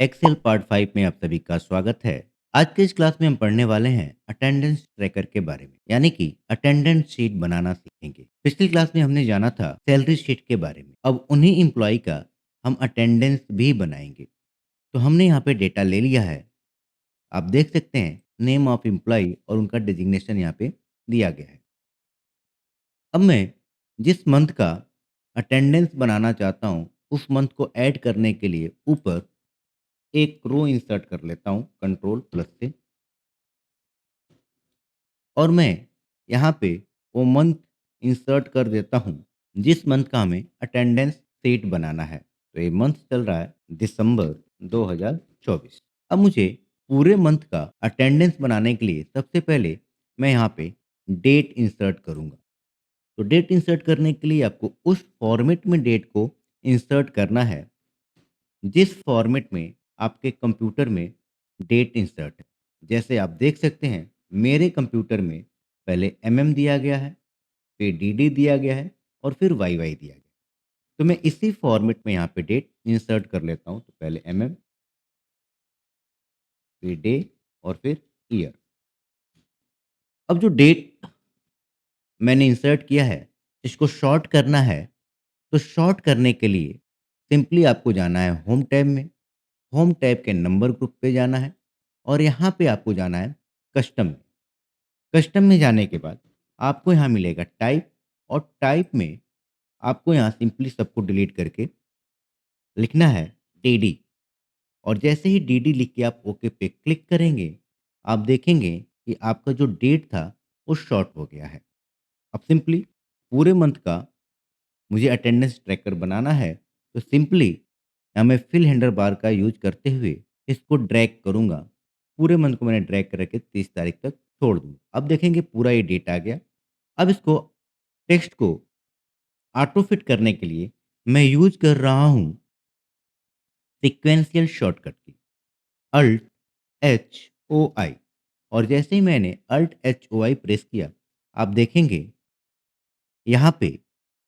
Excel part 5 में आप सभी का स्वागत है। आज के इस क्लास में हम पढ़ने वाले हैं अटेंडेंस ट्रैकर के बारे में, यानी कि अटेंडेंस शीट बनाना सीखेंगे। पिछली क्लास में हमने जाना था सैलरी शीट के बारे में। अब उन्हीं एम्प्लॉय का हम अटेंडेंस भी बनाएंगे। तो हमने यहाँ पे डेटा ले लिया है। आप देख सकते हैं नेम ऑफ एम्प्लॉय और उनका डिजिग्नेशन यहाँ पे दिया गया है। अब मैं जिस मंथ का अटेंडेंस बनाना चाहता हूँ, उस मंथ को ऐड करने के लिए ऊपर एक रो इंसर्ट कर लेता हूँ कंट्रोल प्लस से। और मैं यहाँ पे वो मंथ इंसर्ट कर देता हूँ जिस मंथ का हमें अटेंडेंस शीट बनाना है। तो ये मंथ चल रहा है दिसंबर 2024। अब मुझे पूरे मंथ का अटेंडेंस बनाने के लिए सबसे पहले मैं यहाँ पे डेट इंसर्ट करूँगा। तो डेट इंसर्ट करने के लिए आपको उस फॉर्मेट में डेट को इंसर्ट करना है जिस फॉर्मेट में आपके कंप्यूटर में डेट इंसर्ट है। जैसे आप देख सकते हैं मेरे कंप्यूटर में पहले दिया गया है, फिर दिया गया है और फिर दिया गया है। तो मैं इसी फॉर्मेट में यहाँ पे डेट इंसर्ट कर लेता हूँ। तो पहले फिर डे और फिर ईयर। अब जो डेट मैंने इंसर्ट किया है, इसको शॉर्ट करना है। तो शॉर्ट करने के लिए सिंपली आपको जाना है होम टैब में। होम टैब के नंबर ग्रुप पे जाना है और यहाँ पे आपको जाना है कस्टम में। कस्टम में जाने के बाद आपको यहाँ मिलेगा टाइप, और टाइप में आपको यहाँ सिंपली सबको डिलीट करके लिखना है डी। और जैसे ही डी लिख के आप ओके पे क्लिक करेंगे, आप देखेंगे कि आपका जो डेट था वो शॉर्ट हो गया है। अब सिंपली पूरे मंथ का मुझे अटेंडेंस ट्रैकर बनाना है। तो सिंपली यहाँ मैं फिल हैंडल बार का यूज करते हुए इसको ड्रैग करूँगा। पूरे मंथ को मैंने ड्रैग करके 30 तारीख तक छोड़ दूँगा। अब देखेंगे पूरा ये डेट आ गया। अब इसको टेक्स्ट को ऑटो फिट करने के लिए मैं यूज कर रहा हूँ सीक्वेंशियल शॉर्टकट की अल्ट एच ओ आई। और जैसे ही मैंने Alt H O I press किया, आप देखेंगे यहाँ पे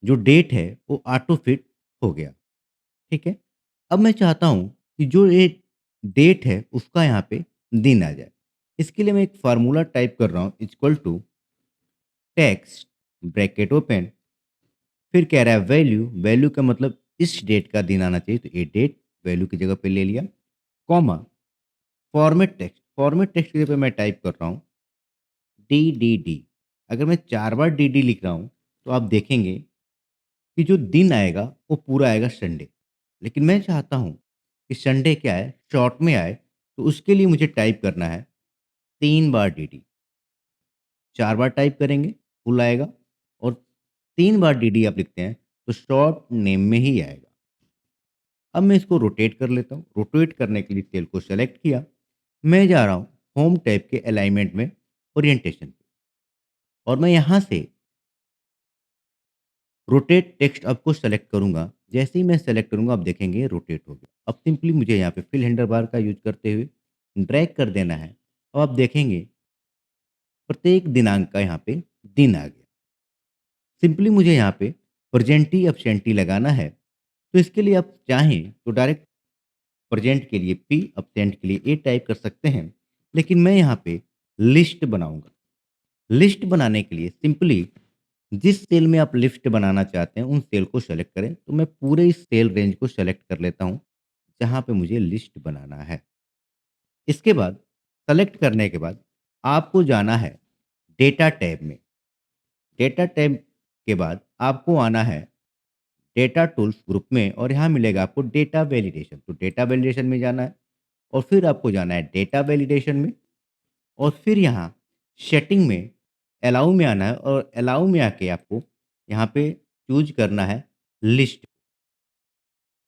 जो डेट है वो ऑटो फिट हो गया। ठीक है। अब मैं चाहता हूँ कि जो ये डेट है उसका यहाँ पे दिन आ जाए। इसके लिए मैं एक फार्मूला टाइप कर रहा हूँ equal to text bracket open, फिर कह रहा है वैल्यू। वैल्यू का मतलब इस डेट का दिन आना चाहिए, तो ये डेट वैल्यू की जगह पे ले लिया, comma format text. Format text की जगह पे मैं टाइप कर रहा हूँ डी। अगर मैं 4 बार डी लिख रहा हूँ तो आप देखेंगे कि जो दिन आएगा वो पूरा आएगा संडे। लेकिन मैं चाहता हूँ कि संडे क्या है, शॉर्ट में आए। तो उसके लिए मुझे टाइप करना है 3 बार डी। 4 बार टाइप करेंगे फुल आएगा, और 3 बार डी आप लिखते हैं तो शॉर्ट नेम में ही आएगा। अब मैं इसको रोटेट कर लेता हूँ। रोटेट करने के लिए सेल को सेलेक्ट किया। मैं जा रहा हूँ होम टैब के अलाइनमेंट में, ओरिएंटेशन पे, और मैं यहाँ से रोटेट टेक्स्ट अब को सेलेक्ट करूँगा। जैसे ही मैं सेलेक्ट करूँगा, आप देखेंगे रोटेट हो गया। अब सिंपली मुझे यहाँ पे फिल हैंडल बार का यूज़ करते हुए ड्रैग कर देना है। अब आप देखेंगे प्रत्येक दिनांक का यहाँ पे दिन आ गया। सिंपली मुझे यहाँ पे प्रेजेंटी एब्सेंटी लगाना है। तो इसके लिए आप चाहें तो डायरेक्ट प्रेजेंट के लिए पी, एब्सेंट के लिए ए टाइप कर सकते हैं। लेकिन मैं यहाँ पे लिस्ट बनाऊँगा। लिस्ट बनाने के लिए सिंपली जिस सेल में आप लिस्ट बनाना चाहते हैं उन सेल को सेलेक्ट करें। तो मैं पूरे इस सेल रेंज को सेलेक्ट कर लेता हूँ जहाँ पे मुझे लिस्ट बनाना है। इसके बाद सेलेक्ट करने के बाद आपको जाना है डेटा टैब में। डेटा टैब के बाद आपको आना है डेटा टूल्स ग्रुप में, और यहाँ मिलेगा आपको डेटा वैलिडेशन। तो डेटा वैलिडेशन में जाना है और फिर आपको जाना है डेटा वैलिडेशन में, और फिर यहाँ सेटिंग में अलाउ में आना है, और अलाउ में आके आपको यहाँ पे चूज करना है लिस्ट।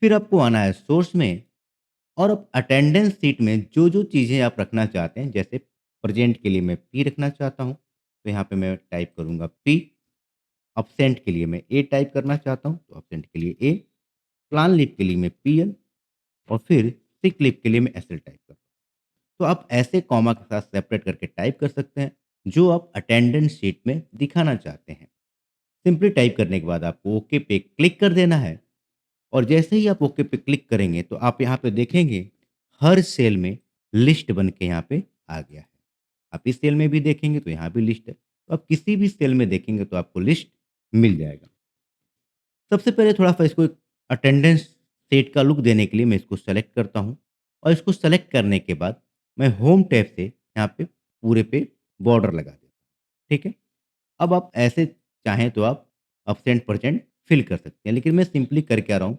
फिर आपको आना है सोर्स में, और अब अटेंडेंस शीट में जो जो चीज़ें आप रखना चाहते हैं, जैसे प्रेजेंट के लिए मैं पी रखना चाहता हूँ, तो यहाँ पे मैं टाइप करूँगा पी। अब्सेंट के लिए मैं ए टाइप करना चाहता हूँ, तो अब्सेंट के लिए ए। प्लान लीव के लिए मैं पी एल, और फिर सिक लीव के लिए मैं एस एल टाइप करता हूँ। तो आप ऐसे कॉमा के साथ सेपरेट करके टाइप कर सकते हैं जो आप अटेंडेंस शीट में दिखाना चाहते हैं। सिंपली टाइप करने के बाद आपको ओके पे क्लिक कर देना है। और जैसे ही आप ओके पे क्लिक करेंगे तो आप यहाँ पे देखेंगे हर सेल में लिस्ट बन के यहाँ पे आ गया है। आप इस सेल में भी देखेंगे तो यहाँ भी लिस्ट है। तो आप किसी भी सेल में देखेंगे तो आपको लिस्ट मिल जाएगा। सबसे पहले थोड़ा-सा इसको एक अटेंडेंस सेट का लुक देने के लिए मैं इसको सेलेक्ट करता हूँ और इसको सेलेक्ट करने के बाद मैं होम टैब से यहाँ पे पूरे पे बॉर्डर लगा देता हूँ, ठीक है? अब आप ऐसे चाहें तो आप अब्सेंट परसेंट फिल कर सकते हैं, लेकिन मैं सिंपली कर क्या रहा हूँ,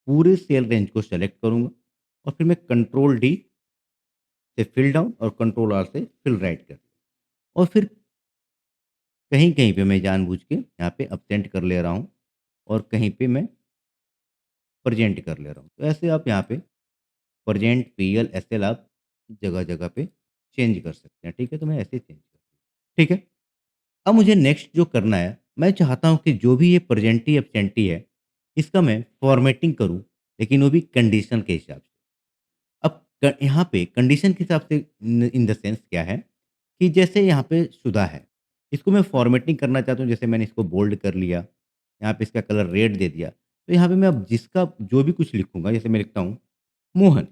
पूरे सेल रेंज को सेलेक्ट करूँगा और फिर मैं कंट्रोल डी से फिल डाउन और कंट्रोल आर से फिल राइट कर और फिर कहीं-कहीं पे मैं जानबूझ के यहाँ पे अब्सेंट कर ले रहा हूँ और कहीं पे मैं प्रेज़ेंट कर ले रहा हूँ। तो ऐसे आप यहाँ पे प्रेज़ेंट, पीएल, एसएल आप जगह-जगह पे चेंज कर सकते हैं, ठीक है? तो मैं ऐसे चेंज करता हूँ, ठीक है? अब मुझे नेक्स्ट जो करना है, मैं चाहता हूँ कि जो भी ये प्रेज़ेंटी एब्सेंटी है, इसका मैं फ़ॉर्मेटिंग करूँ, लेकिन वो भी कंडीशन के हिसाब से। अब यहाँ पे कंडीशन के हिसाब से इन द सेंस क्या है कि जैसे यहाँ पे शुदा है, इसको मैं फ़ॉर्मेटिंग करना चाहता हूँ, जैसे मैंने इसको बोल्ड कर लिया, यहाँ पे इसका कलर रेड दे दिया। तो यहाँ पे मैं अब जिसका जो भी कुछ लिखूँगा, जैसे मैं लिखता हूँ मोहन,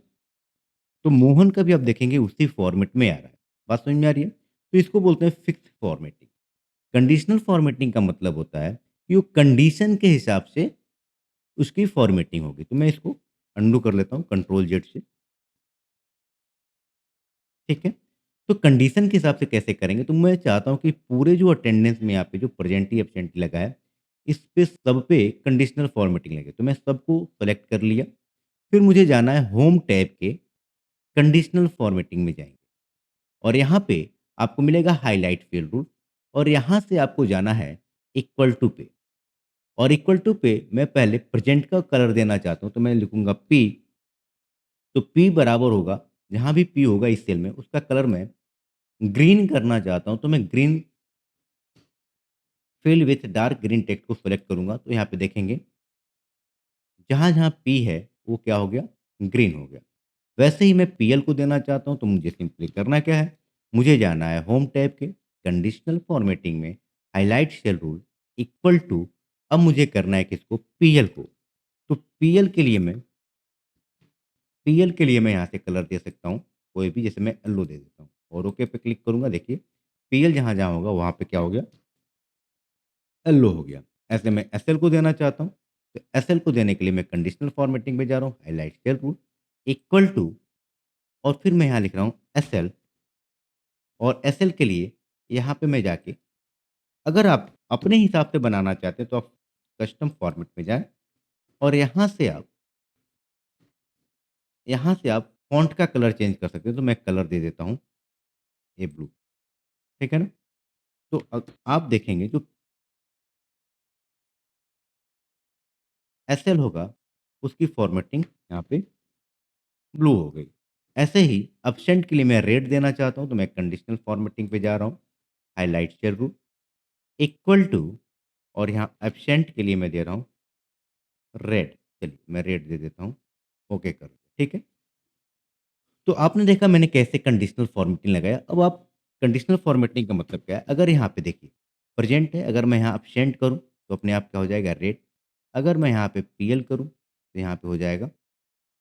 तो मोहन का भी आप देखेंगे उसी फ़ॉर्मेट में आ रहा है। बात समझ में आ रही है? तो इसको बोलते हैं फिक्स्ड फ़ॉर्मेटिंग। कंडीशनल फ़ॉर्मेटिंग का मतलब होता है कि वो कंडीशन के हिसाब से उसकी फ़ॉर्मेटिंग होगी। तो मैं इसको अंडू कर लेता हूँ कंट्रोल जेड से, ठीक है? तो कंडीशन के हिसाब से कैसे करेंगे? तो मैं चाहता हूँ कि पूरे जो अटेंडेंस में यहाँ पे जो प्रेज़ेंटी एब्सेंटी लगा है, इस पे सब पे कंडीशनल फ़ॉर्मेटिंग लगे। तो मैं सबको सेलेक्ट कर लिया। फिर मुझे जाना है होम टैब के कंडीशनल फ़ॉर्मेटिंग में जाएँगे और यहाँ पे आपको मिलेगा हाइलाइट फील्ड रूल और यहाँ से आपको जाना है इक्वल टू पे और इक्वल टू पे मैं पहले प्रेज़ेंट का कलर देना चाहता हूँ, तो मैं लिखूँगा पी, तो पी बराबर होगा, जहाँ भी पी होगा इस सेल में उसका कलर मैं ग्रीन करना चाहता हूँ, तो मैं green fill with dark green text को सेलेक्ट करूँगा, तो यहाँ पे देखेंगे जहाँ-जहाँ पी है वो क्या हो गया? ग्रीन हो गया। वैसे ही मैं पीएल को देना चाहता हूँ, तो मुझे सिंपली करना क्या है? मुझे जाना है होम टैब के कंडीशनल फॉर्मेटिंग में highlight cell rule equal to अब मुझे करना है किसको? पीएल को। तो पीएल के लिए मैं यहाँ से कलर दे सकता हूँ, कोई भी जैसे मैं येलो दे देता हूँ और ओके पे क्लिक करूँगा देखिए, पीएल जहाँ-जहाँ होगा वहाँ पे क्या हो गया? येलो हो गया। ऐसे मैं एसएल को देना चाहता हूँ, तो एसएल को देने के लिए मैं कंडीशनल फॉर्मेटिंग में जा रहा हूँ, highlight cell rule equal to और फिर मैं यहाँ लिख रहा हूँ एसएल और एसएल के लिए यहाँ पे मैं जाके अगर आप अपने हिसाब से बनाना चाहते हैं तो आप कस्टम फॉर्मेट में जाएँ और यहाँ से आप फ़ॉन्ट का कलर चेंज कर सकते हैं, तो मैं कलर दे देता हूँ ये ब्लू, ठीक है ना? तो आप देखेंगे जो एसएल होगा उसकी फॉर्मेटिंग यहाँ पे ब्लू हो गई। ऐसे ही एब्सेंट के लिए मैं रेड देना चाहता हूँ, तो मैं कंडीशनल फॉर्मेटिंग पे जा रहा हूँ, highlight cell rule equal to और यहाँ एब्सेंट के लिए मैं दे रहा हूँ रेड। चलिए मैं रेड दे देता हूँ, ओके कर दिया, ठीक है? तो आपने देखा मैंने कैसे कंडीशनल फॉर्मेटिंग लगाया। अब आप कंडीशनल फॉर्मेटिंग का मतलब क्या है? अगर यहाँ पे देखिए प्रेज़ेंट है, अगर मैं यहाँ एब्सेंट करूँ, तो अपने आप क्या हो जाएगा? रेड। अगर मैं यहाँ पे पीएल करूँ, तो यहाँ पे हो जाएगा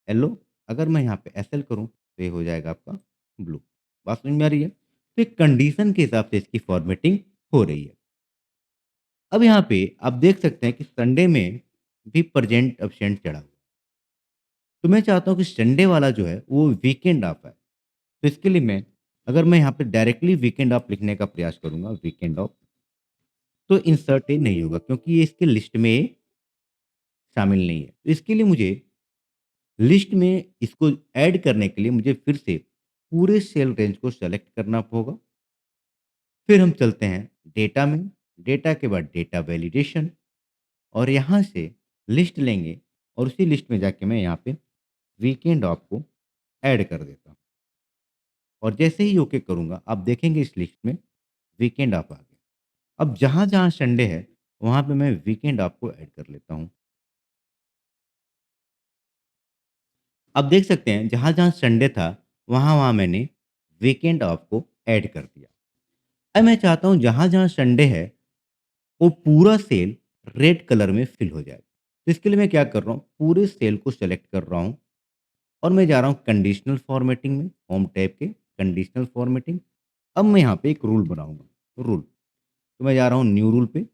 येलो। अगर मैं यहाँ पे एसएल करूँ, तो ये हो जाएगा आपका ब्लू। बात समझ में आ रही है? तो एक कंडीशन के हिसाब से इसकी फॉर्मेटिंग हो रही है। अब यहाँ पे आप देख सकते हैं कि संडे में भी प्रेज़ेंट एब्सेंट चढ़ा हुआ है। तो मैं चाहता हूँ कि संडे वाला जो है वो वीकेंड ऑफ है। तो इसके लिए मैं यहाँ पे डायरेक्टली वीकेंड ऑफ लिखने का प्रयास करूँगा, वीकेंड ऑफ, तो इंसर्ट ये नहीं होगा क्योंकि ये इसके लिस्ट में शामिल नहीं है। तो इसके लिए मुझे लिस्ट में इसको ऐड करने के लिए मुझे फिर से पूरे सेल रेंज को सेलेक्ट करना होगा। फिर हम चलते हैं डेटा में, डेटा के बाद डेटा वैलिडेशन और यहाँ से लिस्ट लेंगे और उसी लिस्ट में जाके मैं यहाँ पे वीकेंड ऑफ को ऐड कर देता हूँ और जैसे ही ओके करूँगा आप देखेंगे इस लिस्ट में वीकेंड ऑफ आ गया। अब जहाँ-जहाँ संडे है वहाँ पे मैं वीकेंड ऑफ को ऐड कर लेता हूँ। आप देख सकते हैं जहाँ-जहाँ संडे था वहाँ-वहाँ मैंने वीकेंड ऑफ को ऐड कर दिया। अब मैं चाहता हूँ जहाँ-जहाँ संडे है वो पूरा सेल रेड कलर में फिल हो जाए। तो इसके लिए मैं क्या कर रहा हूँ पूरे सेल को सेलेक्ट कर रहा हूँ और मैं जा रहा हूँ कंडीशनल फॉर्मेटिंग में, होम टैब के कंडीशनल फॉर्मेटिंग। अब मैं यहाँ पे एक रूल बनाऊँगा, रूल। तो मैं जा रहा हूँ न्यू रूल पे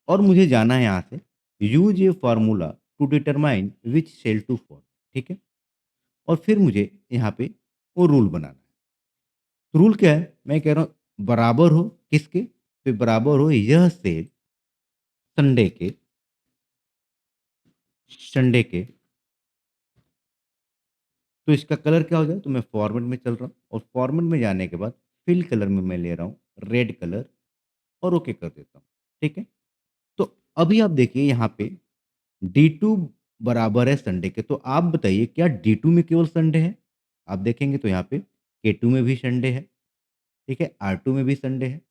और मुझे जाना है यहाँ से use a formula to determine which cell to follow, ठीक है? और फिर मुझे यहाँ पे वो रूल बनाना है। रूल क्या है? मैं कह रहा हूँ बराबर हो किसके? तो बराबर हो यह सेल संडे के, संडे के। तो इसका कलर क्या हो जाए? तो मैं फॉर्मेट में चल रहा हूँ और फॉर्मेट में जाने के बाद फिल कलर में मैं ले रहा हूँ रेड कलर और ओके कर देता हूँ, ठीक है? तो अभी आप देखिए यहाँ पे D2 बराबर है संडे के, तो आप बताइए क्या D2 में केवल संडे है? आप देखेंगे तो यहाँ पे K2 में भी संडे है, ठीक है? R2 में भी संडे है।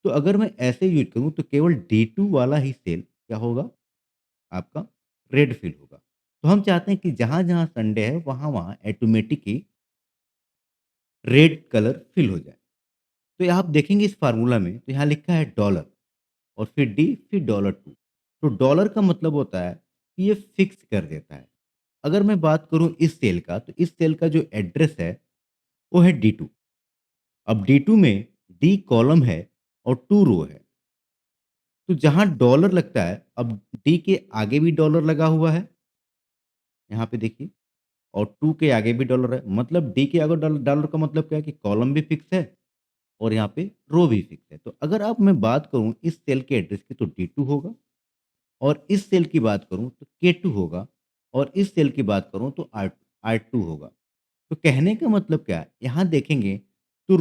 तो अगर मैं ऐसे यूज़ करूँ तो केवल D2 वाला ही सेल क्या होगा? आपका रेड फिल होगा। तो हम चाहते हैं कि जहाँ-जहाँ संडे है वहाँ-वहाँ ऑटोमेटिक ही रेड कलर फिल हो जाए। तो ये आप देखेंगे इस फ़ॉर्मूला में तो यहाँ लिखा है डॉलर और फिर डी फिर $2। तो डॉलर का मतलब होता है कि ये फिक्स कर देता है। अगर मैं बात करूँ इस सेल का तो इस सेल का जो एड्रेस है वो है D2। अब D2 में D कॉलम है और 2 रो है। तो जहाँ डॉलर लगता है अब D के आगे भी डॉलर लगा हुआ है, यहाँ पे देखिए, और 2 के आगे भी डॉलर है। मतलब D के आगे डॉलर डॉलर का मतलब क्या है कि कॉलम भी फिक्स है और यहाँ पे रो भी फिक्स है। तो अगर अब मैं बात करूँ इस सेल के एड्रेस की तो D2 होगा और इस सेल की बात करूँ तो K2 होगा और इस सेल की बात करूँ तो R2 होगा। तो कहने का मतलब क्या है? यहाँ देखेंगे तो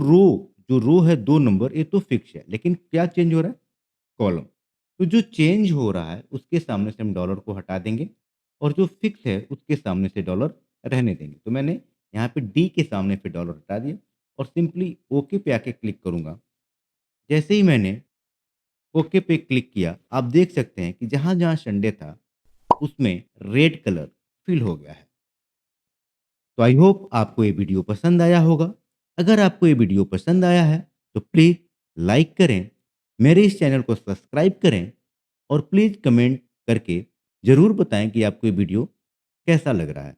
जो रो है 2 नंबर ये तो फिक्स है, लेकिन क्या चेंज हो रहा है? कॉलम। तो जो चेंज हो रहा है उसके सामने से हम डॉलर को हटा देंगे और जो फिक्स है उसके सामने से डॉलर रहने देंगे। तो मैंने यहाँ पे डी के सामने पे डॉलर हटा दिया और सिंपली ओके पे आके क्लिक करूँगा। जैसे ही मैंने ओके पे क्लिक किया, आप देख सकते हैं कि जहाँ-जहाँ संडे था उसमें रेड कलर फिल हो गया है। तो आई होप आपको ये वीडियो पसंद आया होगा। अगर आपको ये वीडियो पसंद आया है तो प्लीज़ लाइक करें, मेरे इस चैनल को सब्सक्राइब करें और प्लीज़ कमेंट करके ज़रूर बताएँ कि आपको ये वीडियो कैसा लग रहा है।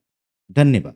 धन्यवाद।